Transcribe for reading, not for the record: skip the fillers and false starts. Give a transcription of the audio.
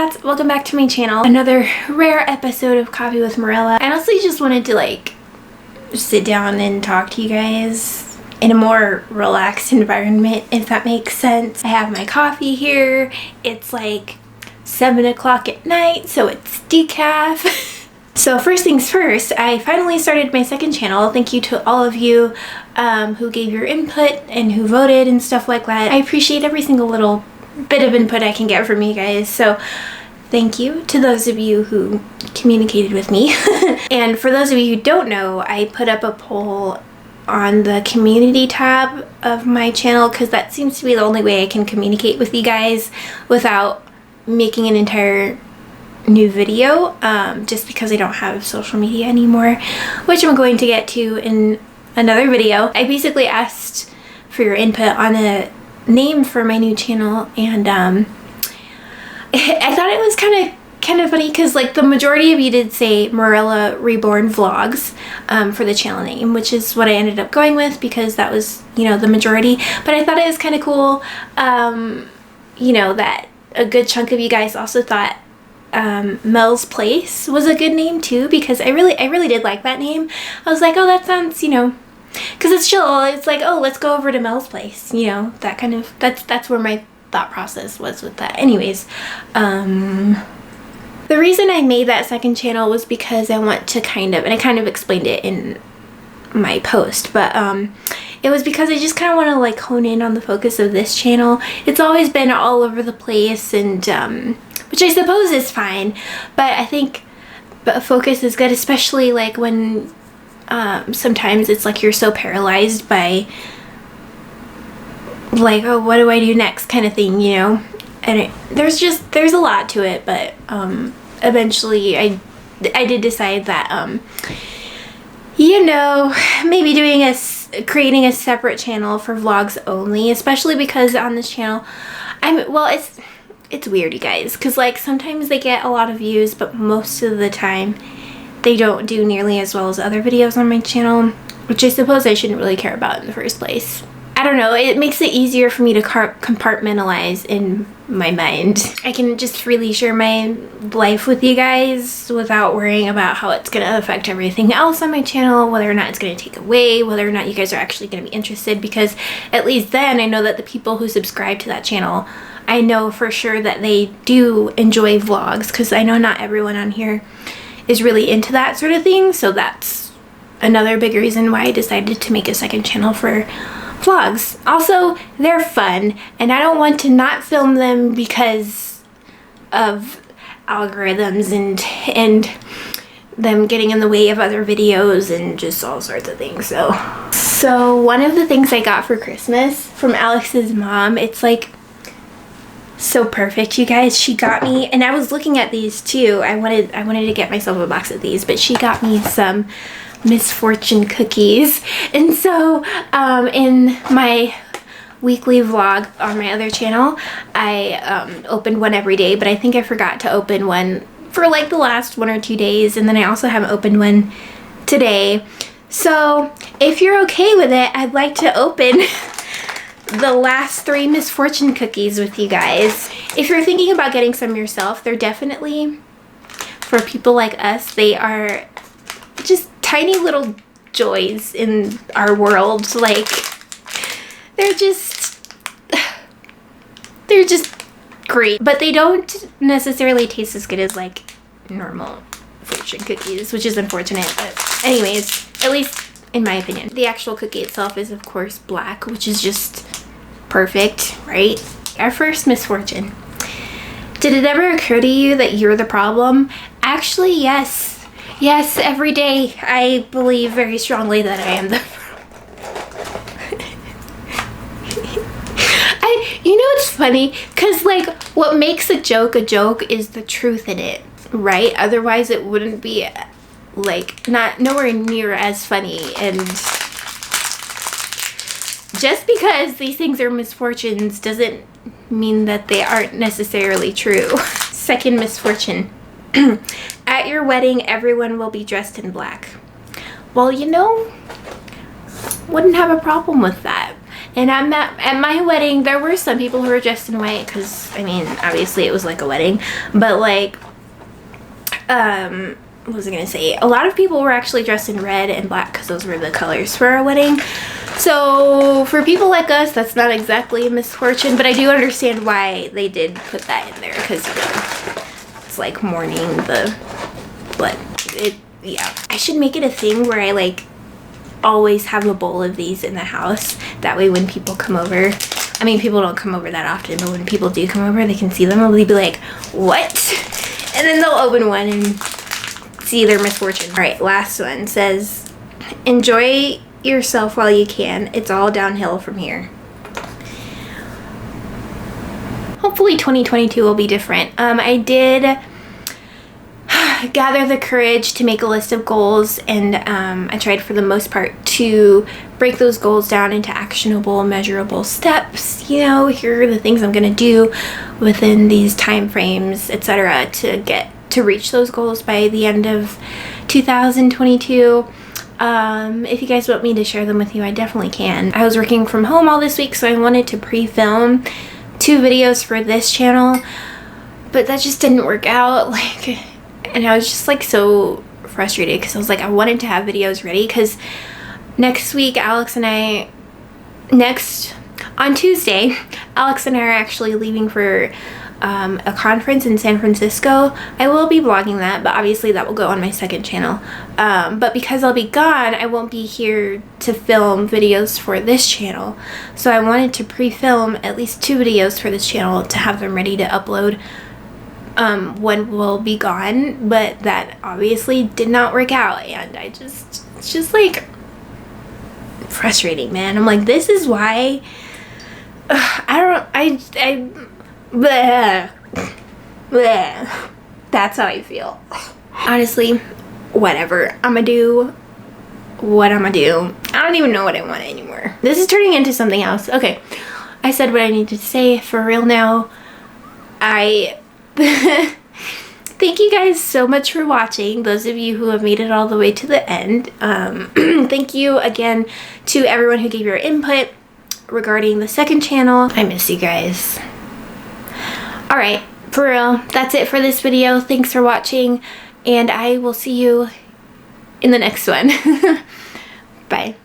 cats, welcome back to my channel. Another rare episode of Coffee with Morella. I honestly just wanted to like sit down and talk to you guys in a more relaxed environment, if that makes sense. I have my coffee here. It's like 7 o'clock at night, so it's decaf. So first things first, I finally started my second channel. Thank you to all of you who gave your input and who voted and stuff like that. I appreciate every single little bit of input I can get from you guys. So thank you to those of you who communicated with me. And for those of you who don't know, I put up a poll on the community tab of my channel because that seems to be the only way I can communicate with you guys without making an entire new video, just because I don't have social media anymore, which I'm going to get to in another video. I basically asked for your input on a name for my new channel, and I thought it was kind of funny because like the majority of you did say MorellaReborn vlogs for the channel name, which is what I ended up going with because that was, you know, the majority. But I thought it was kind of cool, you know, that a good chunk of you guys also thought Mel's Place was a good name too, because I really did like that name. I was like, oh, that sounds, you know, because it's chill. It's like, oh, let's go over to Mel's Place, you know, that kind of, that's where my thought process was with that. Anyways, the reason I made that second channel was because I want to kind of, and I kind of explained it in my post, but it was because I just kind of want to like hone in on the focus of this channel. It's always been all over the place, and which I suppose is fine, but I think focus is good, especially like when sometimes it's like you're so paralyzed by like, oh, what do I do next kind of thing, you know? And there's a lot to it, but eventually I did decide that you know, maybe creating a separate channel for vlogs only, especially because on this channel it's weird, you guys, because like sometimes they get a lot of views, but most of the time they don't do nearly as well as other videos on my channel, which I suppose I shouldn't really care about in the first place. I don't know, it makes it easier for me to compartmentalize in my mind. I can just freely share my life with you guys without worrying about how it's gonna affect everything else on my channel, whether or not it's gonna take away, whether or not you guys are actually gonna be interested, because at least then I know that the people who subscribe to that channel, I know for sure that they do enjoy vlogs, because I know not everyone on here is really into that sort of thing. So that's another big reason why I decided to make a second channel for vlogs. Also, they're fun, and I don't want to not film them because of algorithms and them getting in the way of other videos and just all sorts of things. So one of the things I got for Christmas from Alex's mom, it's like so perfect, you guys. She got me, and I was looking at these too. I wanted to get myself a box of these, but she got me some Misfortune cookies. And so in my weekly vlog on my other channel, I opened one every day, but I think I forgot to open one for like the last 1 or 2 days, and then I also haven't opened one today. So if you're okay with it, I'd like to open the last 3 Misfortune cookies with you guys. If you're thinking about getting some yourself, they're definitely, for people like us, they are just tiny little joys in our world. Like, they're just great, but they don't necessarily taste as good as like normal fortune cookies, which is unfortunate. But anyways, at least in my opinion, the actual cookie itself is of course black, which is just perfect, right? Our first misfortune. Did it ever occur to you that you're the problem? Actually, yes. Yes, every day I believe very strongly that I am the you know, it's funny because like what makes a joke is the truth in it, right? Otherwise it wouldn't be like nowhere near as funny. And just because these things are misfortunes doesn't mean that they aren't necessarily true. Second misfortune. At your wedding, everyone will be dressed in black. Well, you know, wouldn't have a problem with that. And at my wedding, there were some people who were dressed in white because, I mean, obviously it was like a wedding. But like, what was I gonna say? A lot of people were actually dressed in red and black because those were the colors for our wedding. So for people like us, that's not exactly a misfortune, but I do understand why they did put that in there because, you know, it's like mourning the blood. Yeah. I should make it a thing where I like always have a bowl of these in the house. That way when people come over, I mean, people don't come over that often, but when people do come over, they can see them and they'll be like, what? And then they'll open one and see their misfortune. All right, last one says, enjoy yourself while you can. It's all downhill from here. Hopefully 2022 will be different. I did gather the courage to make a list of goals, and I tried for the most part to break those goals down into actionable, measurable steps. You know, here are the things I'm gonna do within these time frames, etc., to reach those goals by the end of 2022. If you guys want me to share them with you, I definitely can. I was working from home all this week, so I wanted to pre-film 2 videos for this channel, but that just didn't work out. Like, and I was just like so frustrated because I was like, I wanted to have videos ready because next week, on Tuesday, Alex and I are actually leaving for a conference in San Francisco. I will be vlogging that, but obviously that will go on my second channel. But because I'll be gone, I won't be here to film videos for this channel. So I wanted to pre-film at least 2 videos for this channel to have them ready to upload when we'll be gone. But that obviously did not work out, and it's just like frustrating, man. I'm like, this is why bleh. That's how I feel. Honestly, whatever. I'm gonna do what I'm gonna do. I don't even know what I want anymore. This is turning into something else. Okay, I said what I needed to say for real now. Thank you guys so much for watching, those of you who have made it all the way to the end. Thank you again to everyone who gave your input regarding the second channel. I miss you guys. Alright, for real, that's it for this video. Thanks for watching, and I will see you in the next one. Bye.